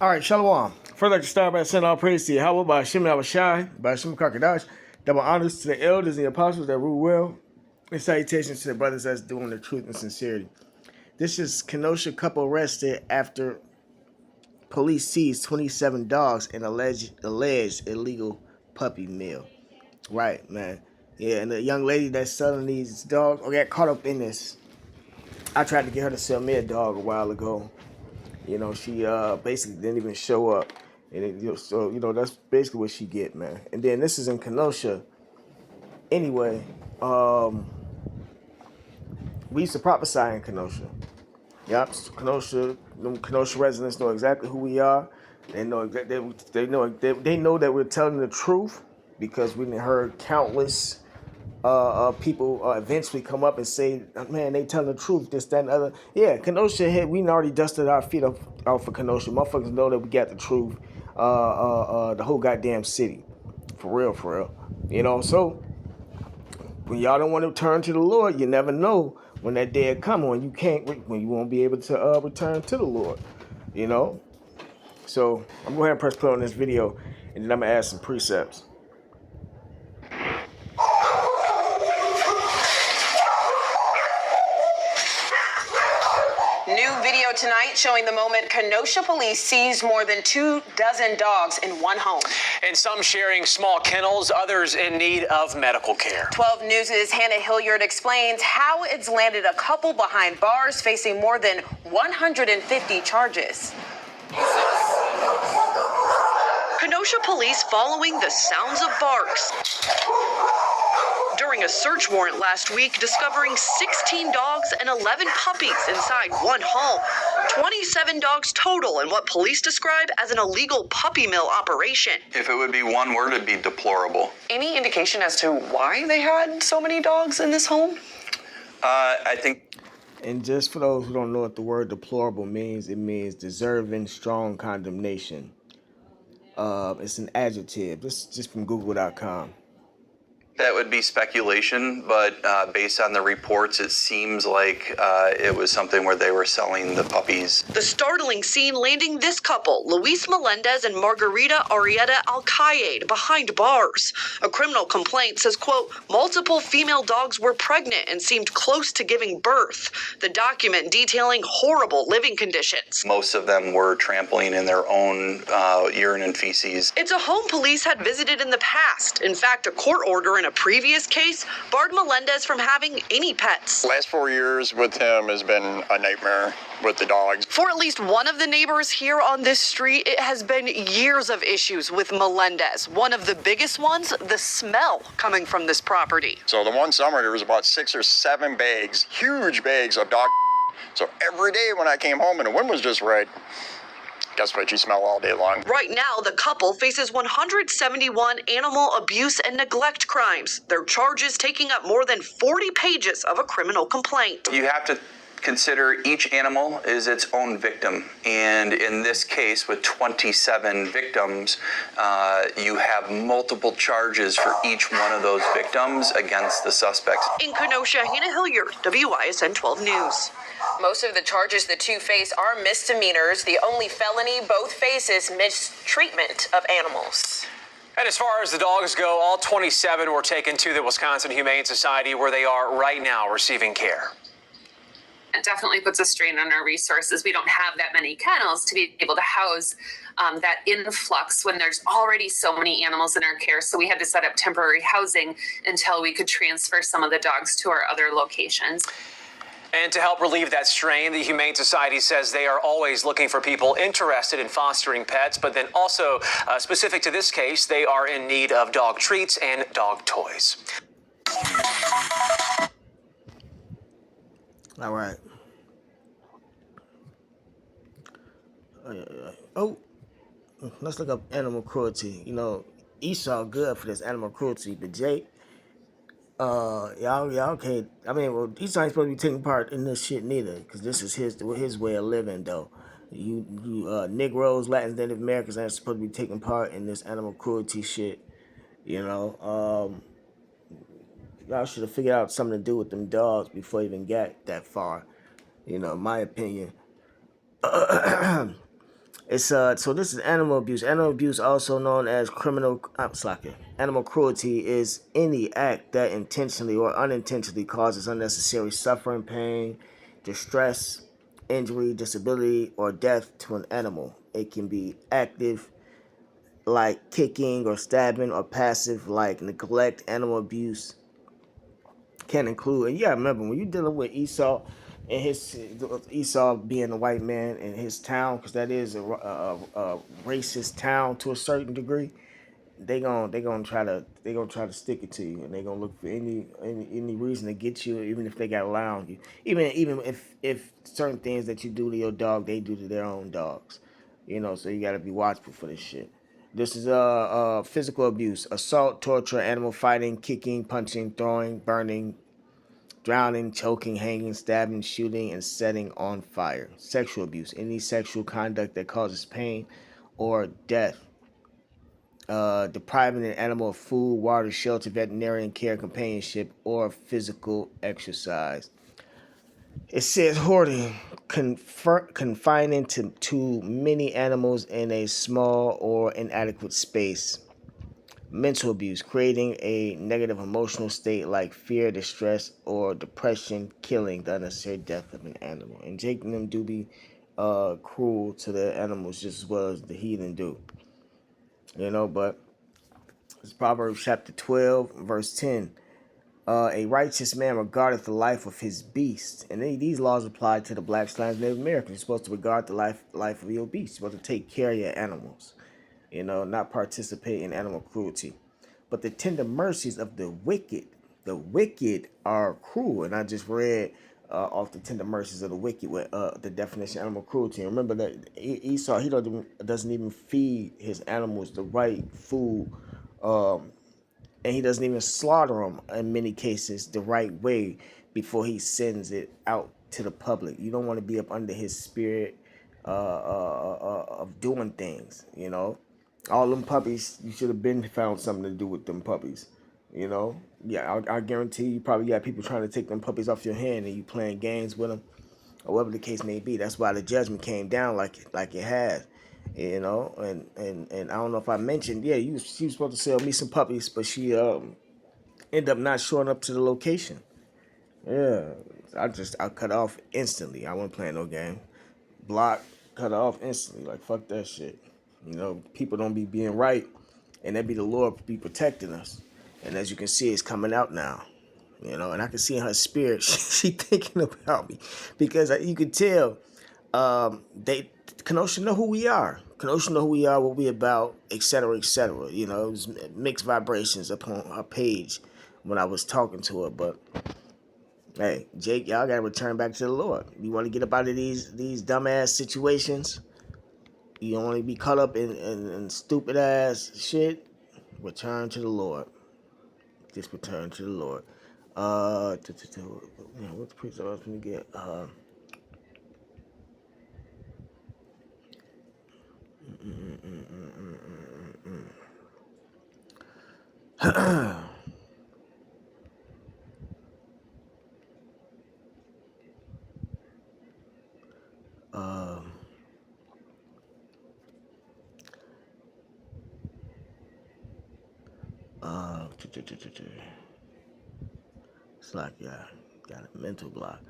All right, Shalom. First, I'd like to start by saying all praise to Yahweh, by Hashem Abashai, by Hashem Kakadash, double honors to the elders and the apostles that rule well, and salutations to the brothers that's doing the truth and sincerity. This is Kenosha couple arrested after police seized 27 dogs in alleged illegal puppy mill. Right, man. Yeah, and the young lady that's selling these dogs got caught up in this. I tried to get her to sell me a dog a while ago. You know, she basically didn't even show up. And so, that's basically what she get, man. And then this is in Kenosha. Anyway, we used to prophesy in Kenosha. Yep, Kenosha residents know exactly who we are. They know they know that we're telling the truth because we heard countless people eventually come up and say, man, they telling the truth, this, that, and the other. Yeah, Kenosha, we already dusted our feet off of Kenosha. Motherfuckers know that we got the truth, the whole goddamn city. For real. So when y'all don't want to turn to the Lord, you never know when that day will come when you won't be able to return to the Lord. So I'm going to go ahead and press play on this video, and then I'm going to add some precepts. New video tonight showing the moment Kenosha police seized more than 24 dogs in one home. And some sharing small kennels, others in need of medical care. 12 News' Hannah Hilliard explains how it's landed a couple behind bars facing more than 150 charges. Kenosha police following the sounds of barks during a search warrant last week, discovering 16 dogs and 11 puppies inside one home. 27 dogs total in what police describe as an illegal puppy mill operation. If it would be one word, it'd be deplorable. Any indication as to why they had so many dogs in this home? I think. And just for those who don't know what the word deplorable means, it means deserving strong condemnation. It's an adjective. This is just from Google.com. That would be speculation, but based on the reports, it seems like it was something where they were selling the puppies. The startling scene landing this couple, Luis Melendez and Margarita Arrieta Alcaide, behind bars. A criminal complaint says, quote, multiple female dogs were pregnant and seemed close to giving birth. The document detailing horrible living conditions. Most of them were trampling in their own urine and feces. It's a home police had visited in the past. In fact, a court order in a previous case barred Melendez from having any pets. Last 4 years with him has been a nightmare with the dogs. For at least one of the neighbors here on this street, it has been years of issues with Melendez. One of the biggest ones, the smell coming from this property. So the one summer, there was about 6 or 7 bags, huge bags of dog. So every day when I came home and the wind was just right, guess what, you smell all day long. Right now, the couple faces 171 animal abuse and neglect crimes. Their charges taking up more than 40 pages of a criminal complaint. You have to consider each animal is its own victim. And in this case, with 27 victims, you have multiple charges for each one of those victims against the suspects. In Kenosha, Hannah Hilliard, WISN 12 News. Most of the charges the two face are misdemeanors. The only felony both face is mistreatment of animals. And as far as the dogs go, all 27 were taken to the Wisconsin Humane Society, where they are right now receiving care. It definitely puts a strain on our resources. We don't have that many kennels to be able to house that influx when there's already so many animals in our care. So we had to set up temporary housing until we could transfer some of the dogs to our other locations. And to help relieve that strain, the Humane Society says they are always looking for people interested in fostering pets, but then also, specific to this case, they are in need of dog treats and dog toys. All right. Oh, let's look up animal cruelty. Esau good for this animal cruelty, but Jake, y'all can't. I mean, well, Esau ain't supposed to be taking part in this shit neither, because this is his way of living, though. You Negroes, Latins, Native Americans ain't supposed to be taking part in this animal cruelty shit. Y'all should have figured out something to do with them dogs before you even got that far. In my opinion. It's so this is animal abuse. Animal abuse, also known as animal cruelty, is any act that intentionally or unintentionally causes unnecessary suffering, pain, distress, injury, disability, or death to an animal. It can be active, like kicking or stabbing, or passive, like neglect. Animal abuse can include, and yeah, remember when you're dealing with Esau and Esau being a white man in his town, because that is a racist town to a certain degree. They gonna try to stick it to you, and they gonna look for any reason to get you, even if they got to lie on you. Even if certain things that you do to your dog, they do to their own dogs. So you gotta be watchful for this shit. This is physical abuse, assault, torture, animal fighting, kicking, punching, throwing, burning, drowning, choking, hanging, stabbing, shooting, and setting on fire. Sexual abuse, any sexual conduct that causes pain or death. Depriving an animal of food, water, shelter, veterinarian care, companionship, or physical exercise. It says hoarding, confining to too many animals in a small or inadequate space. Mental abuse, creating a negative emotional state like fear, distress, or depression, killing the unnecessary death of an animal. And Jake and them do be cruel to the animals just as well as the heathen do. But it's Proverbs chapter 12, verse 10. A righteous man regardeth the life of his beast. And these laws apply to the blacks, Native Americans. You're supposed to regard the life of your beast. You're supposed to take care of your animals. Not participate in animal cruelty. But the tender mercies of the wicked are cruel. And I just read off the tender mercies of the wicked with the definition of animal cruelty. And remember that Esau, he doesn't even feed his animals the right food, and he doesn't even slaughter them in many cases the right way before he sends it out to the public. You don't want to be up under his spirit of doing things. All them puppies, you should have been found something to do with them puppies. Yeah, I guarantee you probably got people trying to take them puppies off your hand, and you playing games with them, or whatever the case may be. That's why the judgment came down like it has. And I don't know if I mentioned, yeah, she was supposed to sell me some puppies, but she ended up not showing up to the location. Yeah, I cut off instantly. I wasn't playing no game. Block, cut off instantly. Like, fuck that shit. People don't be being right, and that be the Lord be protecting us. And as you can see, it's coming out now. And I can see in her spirit, she thinking about me, because you could tell Kenosha know who we are. Kenosha know who we are, what we about, etc., etc. It was mixed vibrations upon her page when I was talking to her. But hey, Jake, y'all gotta return back to the Lord. You want to get up out of these dumbass situations. You don't want to be caught up in stupid ass shit. Return to the Lord. Just return to the Lord. What's the priest I was gonna get? It's like, yeah, got a mental block.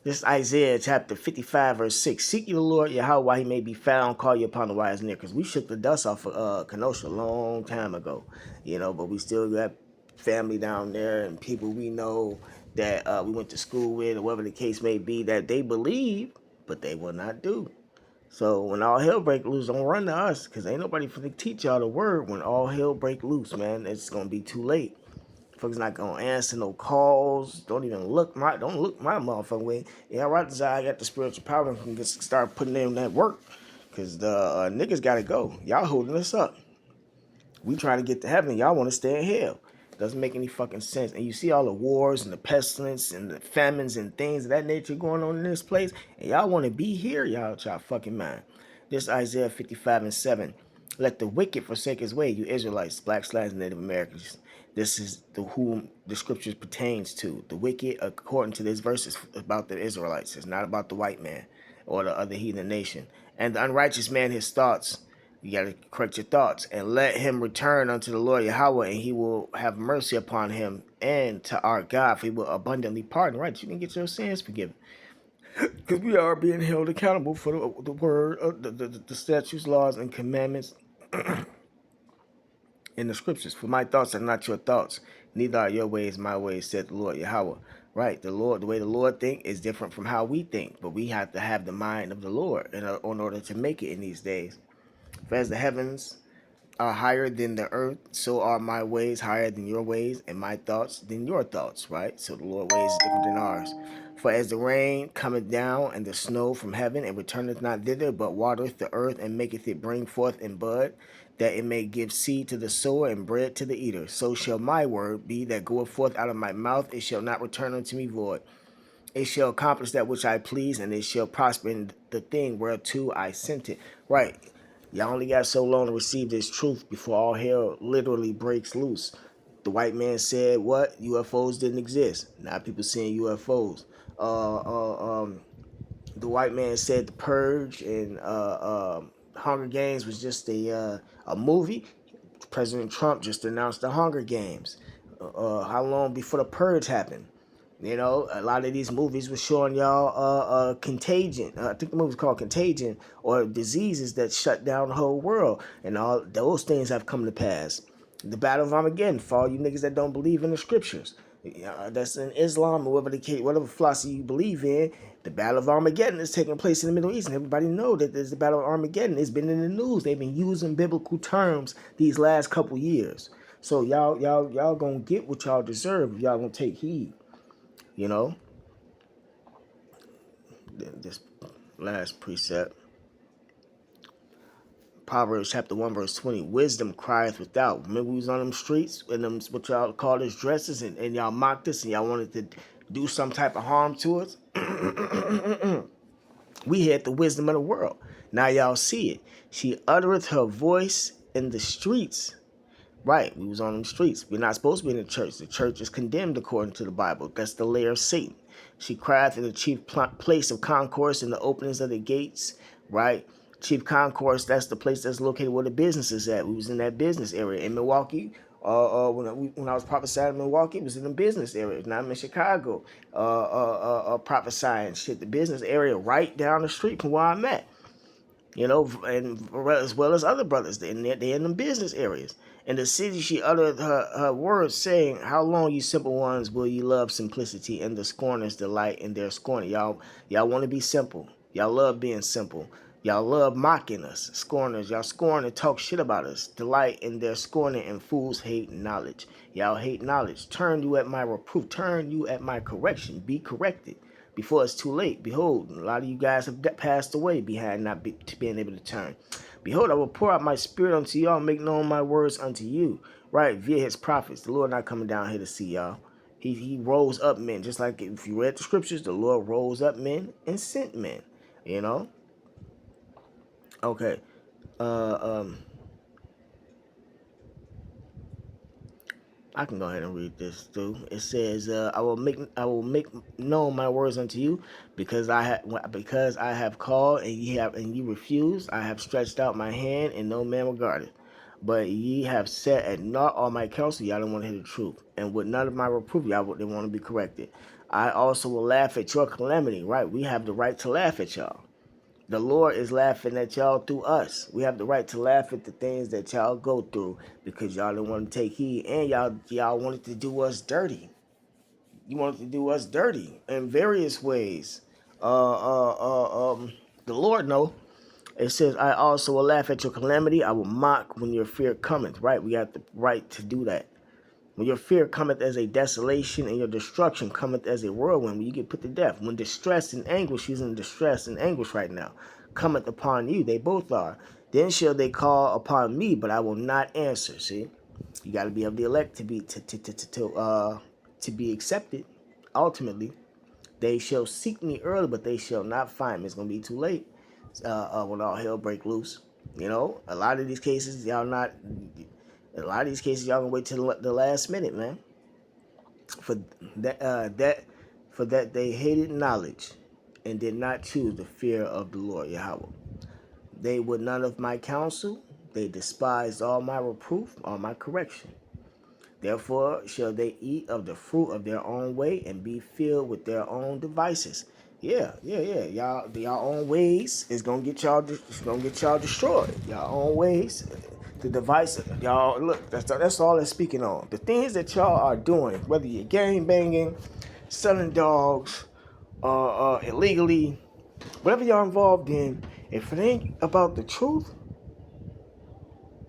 This is Isaiah chapter 55, verse 6. Seek you the Lord Yahweh while he may be found, call you upon the wise near. Because we shook the dust off of Kenosha a long time ago. But we still got family down there and people we know that we went to school with, or whatever the case may be, that they believe, but they will not do. So when all hell break loose, don't run to us, because ain't nobody finna teach y'all the word when all hell break loose, man. It's going to be too late. Folks not gonna answer no calls. Don't look my motherfucking way. Yeah, right. I got the spiritual power and can start putting in that work. Cause the niggas gotta go. Y'all holding us up. We trying to get to heaven. Y'all want to stay in hell. Doesn't make any fucking sense. And you see all the wars and the pestilence and the famines and things of that nature going on in this place. And y'all want to be here. Y'all fucking mind. This Isaiah 55 and 7. Let the wicked forsake his way, you Israelites, blacks, and Native Americans. This is whom the scriptures pertains to. The wicked, according to this verse, is about the Israelites. It's not about the white man or the other heathen nation. And the unrighteous man his thoughts. You got to correct your thoughts. And let him return unto the Lord Yahweh, and he will have mercy upon him, and to our God, for he will abundantly pardon. Right? You can get your sins forgiven. Because we are being held accountable for the word, the statutes, laws, and commandments in the scriptures. For my thoughts are not your thoughts, neither are your ways my ways, said the Lord Yahweh. Right, the way the Lord think is different from how we think, but we have to have the mind of the Lord in order to make it in these days. For as the heavens are higher than the earth, so are my ways higher than your ways, and my thoughts than your thoughts, right? So the Lord's ways is different than ours. For as the rain cometh down and the snow from heaven, and returneth not thither, but watereth the earth, and maketh it bring forth and bud, that it may give seed to the sower and bread to the eater, so shall my word be that goeth forth out of my mouth. It shall not return unto me void. It shall accomplish that which I please, and it shall prosper in the thing whereto I sent it. Right. Y'all only got so long to receive this truth before all hell literally breaks loose. The white man said what? UFOs didn't exist. Now people seeing UFOs. The white man said the Purge and Hunger Games was just a movie. President Trump just announced the Hunger Games. How long before the Purge happened? You know, a lot of these movies were showing y'all Contagion. I think the movie's called Contagion, or diseases that shut down the whole world. And all those things have come to pass. The Battle of Armageddon, for all you niggas that don't believe in the scriptures. That's in Islam, or whatever philosophy you believe in. The Battle of Armageddon is taking place in the Middle East, and everybody know that there's the Battle of Armageddon. It's been in the news. They've been using biblical terms these last couple years. So y'all gonna get what y'all deserve if y'all gonna take heed. You know, this last precept, Proverbs chapter 1 verse 20, wisdom crieth without. Remember we was on them streets and them what y'all call us dresses, and y'all mocked us and y'all wanted to do some type of harm to us. We had the wisdom of the world. Now y'all see it. She uttereth her voice in the streets. Right, we was on them streets. We're not supposed to be in the church. The church is condemned according to the Bible. That's the lair of Satan. She crieth in the chief place of concourse in the openings of the gates. Right, chief concourse. That's the place that's located where the business is at. We was in that business area in Milwaukee. When I was prophesying in Milwaukee, it was in the business area. Now I'm in Chicago. Prophesying shit. The business area right down the street from where I'm at. You know, and as well as other brothers, they're in the business areas. In the city she uttered her words, saying, how long, you simple ones, will you love simplicity, and the scorners delight in their scorning? Y'all want to be simple. Y'all love being simple. Y'all love mocking us, scorners. Y'all scorn and talk shit about us. Delight in their scorning, and fools hate knowledge. Y'all hate knowledge. Turn you at my reproof. Turn you at my correction. Be corrected before it's too late. Behold, a lot of you guys have passed away behind not being able to turn. Behold, I will pour out my spirit unto y'all, make known my words unto you. Right, via his prophets. The Lord not coming down here to see y'all. He rose up men. Just like if you read the scriptures, the Lord rose up men and sent men. You know? Okay. I can go ahead and read this too. It says, "I will make known my words unto you, because I have called and ye refused. I have stretched out my hand and no man regarded. But ye have set at naught all my counsel. Y'all don't want to hear the truth, and with none of my reproof, y'all they want to be corrected. I also will laugh at your calamity." Right? We have the right to laugh at y'all. The Lord is laughing at y'all through us. We have the right to laugh at the things that y'all go through, because y'all didn't want to take heed, and y'all wanted to do us dirty. You wanted to do us dirty in various ways. The Lord know. It says, "I also will laugh at your calamity. I will mock when your fear cometh." Right? We got the right to do that. When your fear cometh as a desolation, and your destruction cometh as a whirlwind, when you get put to death. When distress and anguish, he's in distress and anguish right now, cometh upon you. They both are. Then shall they call upon me, but I will not answer. See, you got to be of the elect to be accepted. Ultimately, they shall seek me early, but they shall not find me. It's gonna be too late when all hell break loose. You know, a lot of these cases, y'all not. A lot of these cases, y'all gonna wait till the last minute, man. For that they hated knowledge and did not choose the fear of the Lord Yahweh. They would none of my counsel. They despised all my reproof, all my correction. Therefore shall they eat of the fruit of their own way and be filled with their own devices. Yeah. Y'all own ways is gonna get y'all. It's gonna get y'all destroyed. Y'all own ways, the device. Y'all look. That's all it's speaking on. The things that y'all are doing, whether you're gang banging, selling dogs, illegally, whatever y'all involved in. If it ain't about the truth,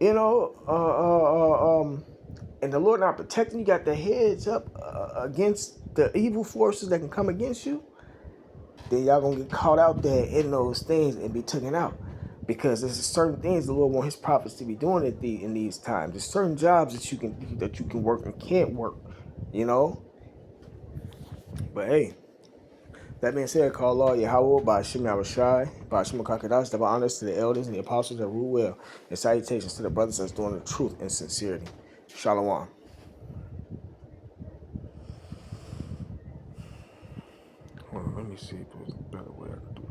you know, and the Lord not protecting you, got the heads up against the evil forces that can come against you, then y'all gonna get caught out there in those things and be taken out. Because there's certain things the Lord want His prophets to be doing in these times. There's certain jobs that you can work and can't work, you know. But hey, that being said, call law Yahweh by Shem Yahushai, by Shem Kakadash, double honors to the elders and the apostles that rule well, and salutations to the brothers that's doing the truth and sincerity. Shalom. Hold on, let me see if there's a better way I can do